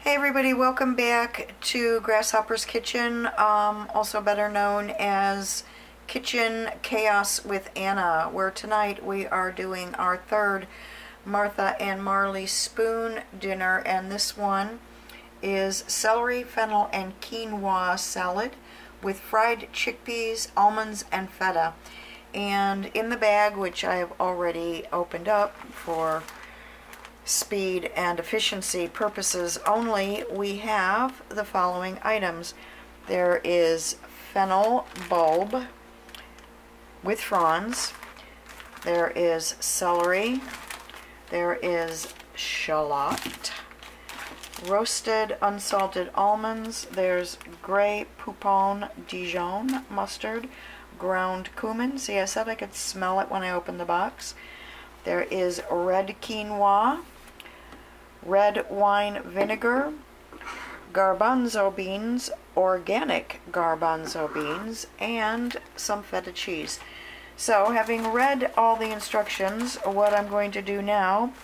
Hey everybody, welcome back to Grasshopper's Kitchen, also better known as Kitchen Chaos with Anna, where tonight we are doing our third Martha and Marley Spoon dinner, and this one is celery, fennel, and quinoa salad with fried chickpeas, almonds, and feta. And in the bag, which I have already opened up for speed and efficiency purposes only, we have the following items. There is fennel bulb with fronds, there is celery, there is shallot, roasted unsalted almonds, there's gray Poupon Dijon mustard, ground cumin. See, I said I could smell it when I opened the box. There is red quinoa, red wine vinegar, garbanzo beans, organic garbanzo beans, and some feta cheese. So, having read all the instructions, what I'm going to do now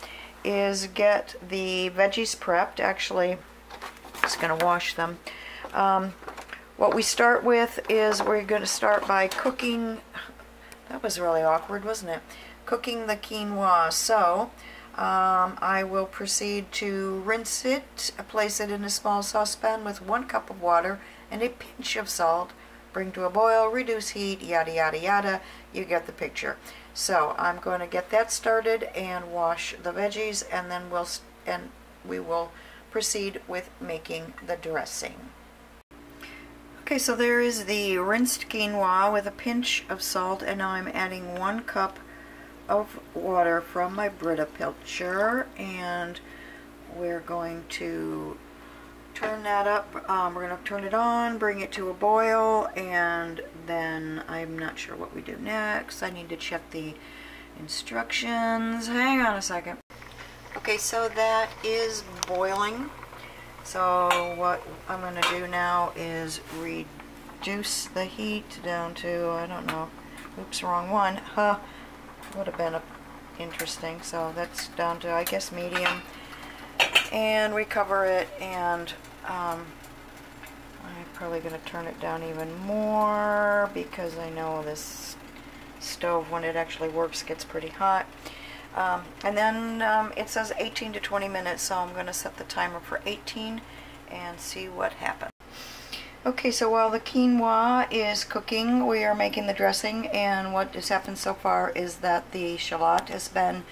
is get the veggies prepped. Actually, I'm just going to wash them. What we start with is we're going to start by cooking. That was really awkward, wasn't it? Cooking the quinoa. So, I will proceed to rinse it, place it in a small saucepan with 1 cup of water and a pinch of salt, bring to a boil, reduce heat, yada yada yada, you get the picture. So I'm going to get that started and wash the veggies, and then we will proceed with making the dressing. Okay, so there is the rinsed quinoa with a pinch of salt, and now I'm adding 1 cup of water from my Brita pitcher, and we're going to turn that up. We're going to turn it on, bring it to a boil, and then I'm not sure what we do next. I need to check the instructions. Hang on a second. Okay, so that is boiling. So what I'm going to do now is reduce the heat down to, I don't know, oops, wrong one. Huh. Would have been interesting. So that's down to, I guess, medium, and we cover it, and I'm probably going to turn it down even more because I know this stove, when it actually works, gets pretty hot. And then it says 18 to 20 minutes, so I'm going to set the timer for 18 and see what happens. Okay, so while the quinoa is cooking, we are making the dressing, and what has happened so far is that the shallot has been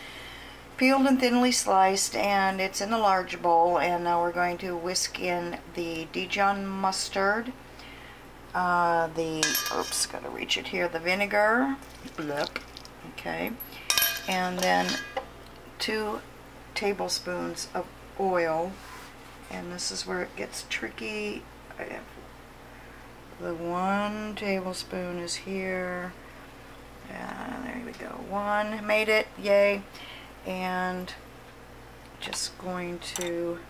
peeled and thinly sliced, and it's in a large bowl, and now we're going to whisk in the Dijon mustard, oops, gotta reach it here, the vinegar, blip, okay, and then 2 tablespoons of oil, and this is where it gets tricky. The 1 tablespoon is here. There we go. 1. Made it. Yay. And just going to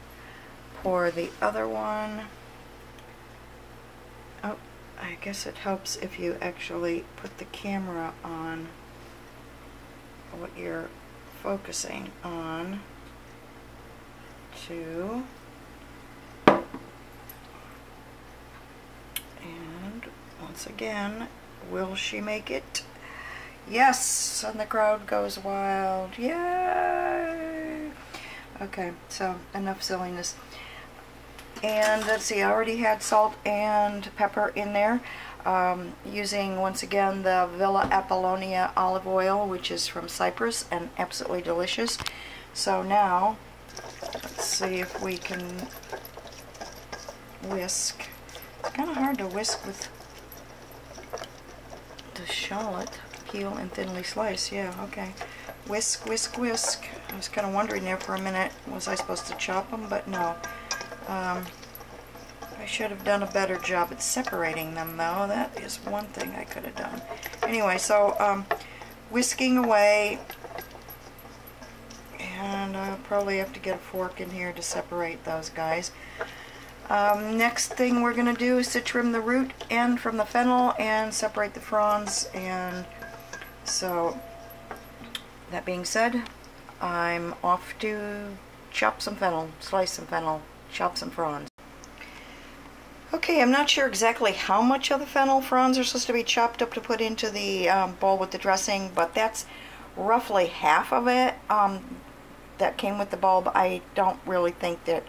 pour the other one. Oh, I guess it helps if you actually put the camera on what you're focusing on. 2. And once again, will she make it? Yes! And the crowd goes wild. Yay! Okay, so enough silliness. And let's see, I already had salt and pepper in there. Using, once again, the Villa Apollonia olive oil, which is from Cyprus and absolutely delicious. So now, let's see if we can whisk. It's kind of hard to whisk with the shallot. Peel and thinly slice. Yeah, okay. Whisk, whisk, whisk. I was kind of wondering there for a minute, was I supposed to chop them? But no. I should have done a better job at separating them, though. That is one thing I could have done. Anyway, so whisking away, and I'll probably have to get a fork in here to separate those guys. Next thing we're going to do is to trim the root end from the fennel and separate the fronds. And so, that being said, I'm off to chop some fennel, slice some fennel, chop some fronds. Okay, I'm not sure exactly how much of the fennel fronds are supposed to be chopped up to put into the bowl with the dressing, but that's roughly half of it that came with the bulb. I don't really think that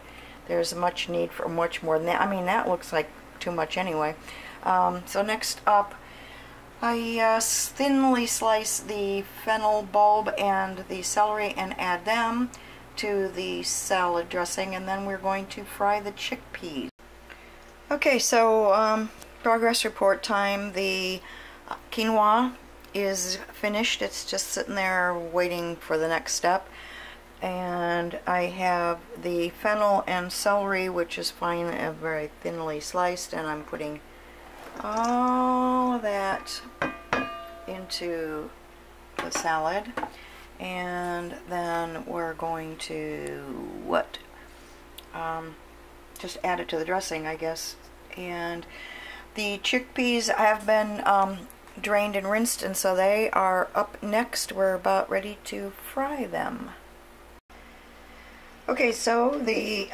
there's much need for much more than that. I mean, that looks like too much anyway. So next up, I thinly slice the fennel bulb and the celery and add them to the salad dressing, and then we're going to fry the chickpeas. Okay, so progress report time. The quinoa is finished. It's just sitting there waiting for the next step. And I have the fennel and celery, which is fine and very thinly sliced, and I'm putting all of that into the salad. And then we're going to just add it to the dressing, I guess. And the chickpeas have been drained and rinsed, and so they are up next. We're about ready to fry them. Okay, so the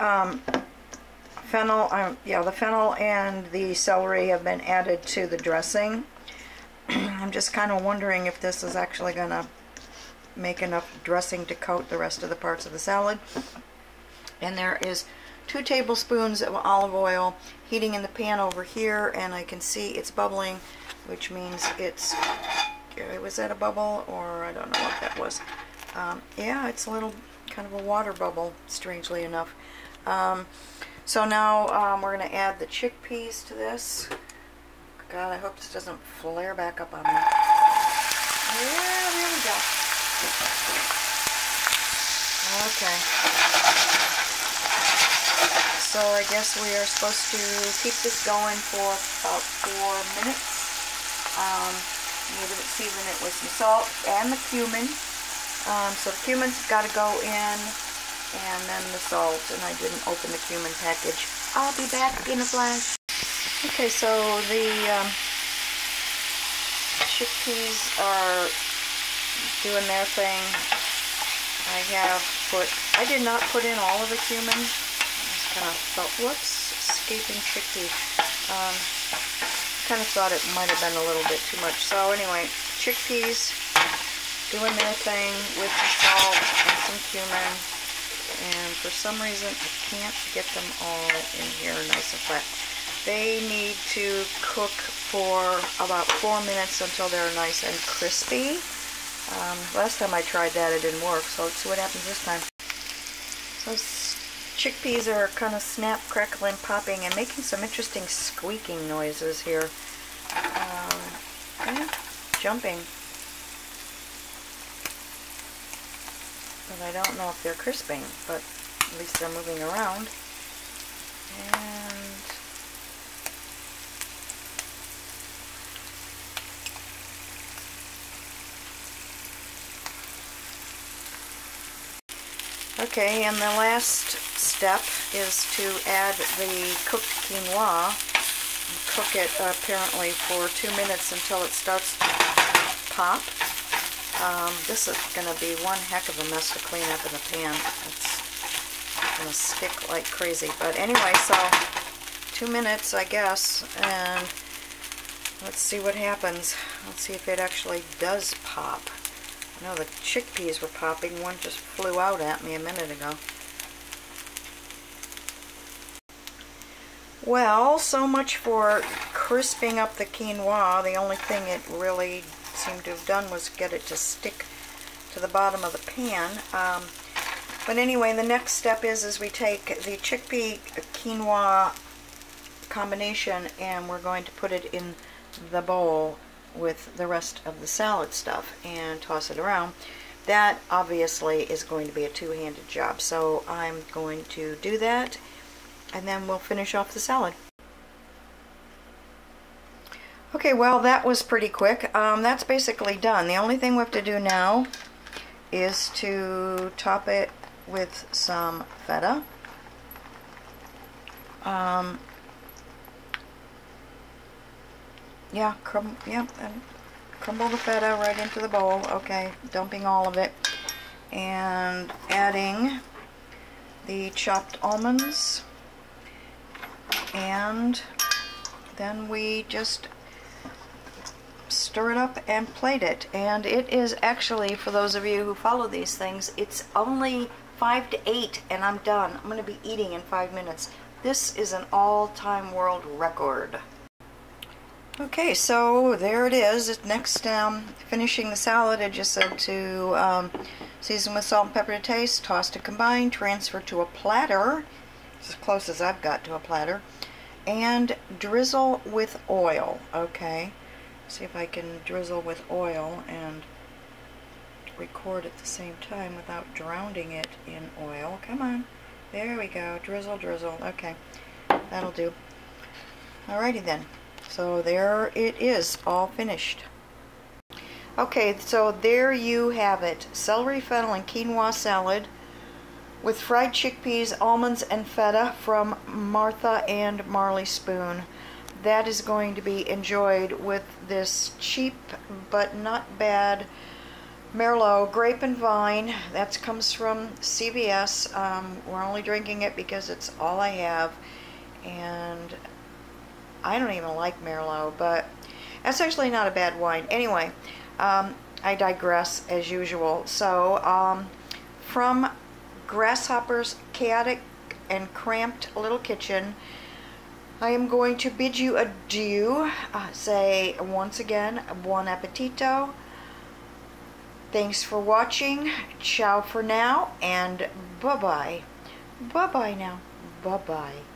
fennel and the celery have been added to the dressing. I'm just kind of wondering if this is actually going to make enough dressing to coat the rest of the parts of the salad. And there is 2 tablespoons of olive oil heating in the pan over here, and I can see it's bubbling, which means it's, was that a bubble, or I don't know what that was. Yeah, it's a little kind of a water bubble, strangely enough. So now we're going to add the chickpeas to this. God, I hope this doesn't flare back up on me. Yeah, there we go. Okay. So I guess we are supposed to keep this going for about 4 minutes. Need to season it with some salt and the cumin. So the cumin's got to go in, and then the salt. And I didn't open the cumin package. I'll be back in a flash. Okay, so the chickpeas are doing their thing. I did not put in all of the cumin. Kind of felt, whoops, escaping chickpea. Kind of thought it might have been a little bit too much. So anyway, chickpeas doing their thing with the salt and some cumin. And for some reason, I can't get them all in here nice and flat. They need to cook for about 4 minutes until they're nice and crispy. Last time I tried that, it didn't work. So let's see what happens this time. So chickpeas are kind of snap, crackling, popping, and making some interesting squeaking noises here. And jumping. But I don't know if they're crisping, but at least they're moving around. And okay, and the last step is to add the cooked quinoa. Cook it apparently for 2 minutes until it starts to pop. This is going to be one heck of a mess to clean up in the pan. It's going to stick like crazy. But anyway, so 2 minutes, I guess, and let's see what happens. Let's see if it actually does pop. I know the chickpeas were popping. One just flew out at me a minute ago. Well, so much for crisping up the quinoa. The only thing it really seemed to have done was get it to stick to the bottom of the pan. But anyway, the next step is we take the chickpea quinoa combination and we're going to put it in the bowl with the rest of the salad stuff and toss it around. That obviously is going to be a two-handed job, so I'm going to do that and then we'll finish off the salad. Okay, well, that was pretty quick. That's basically done. The only thing we have to do now is to top it with some feta. And crumble the feta right into the bowl. Okay, dumping all of it. And adding the chopped almonds and then we just stir it up and plate it. And it is actually, for those of you who follow these things, it's only 5 to 8 and I'm done. I'm going to be eating in 5 minutes. This is an all-time world record. Okay, so there it is. Next, finishing the salad, I just said to season with salt and pepper to taste, toss to combine, transfer to a platter, as close as I've got to a platter, and drizzle with oil. Okay, see if I can drizzle with oil and record at the same time without drowning it in oil. Come on, there we go. Drizzle, drizzle. Okay, that'll do. Alrighty then. So there it is, all finished. Okay, so there you have it. Celery, fennel, and quinoa salad with fried chickpeas, almonds, and feta from Martha and Marley Spoon. That is going to be enjoyed with this cheap but not bad Merlot grape and vine. That comes from CVS. We're only drinking it because it's all I have, and I don't even like Merlot, but that's actually not a bad wine. Anyway, I digress as usual. So from Grasshopper's chaotic and cramped little kitchen, I am going to bid you adieu. Say once again, buon appetito. Thanks for watching. Ciao for now, and bye-bye. Bye-bye now. Bye-bye.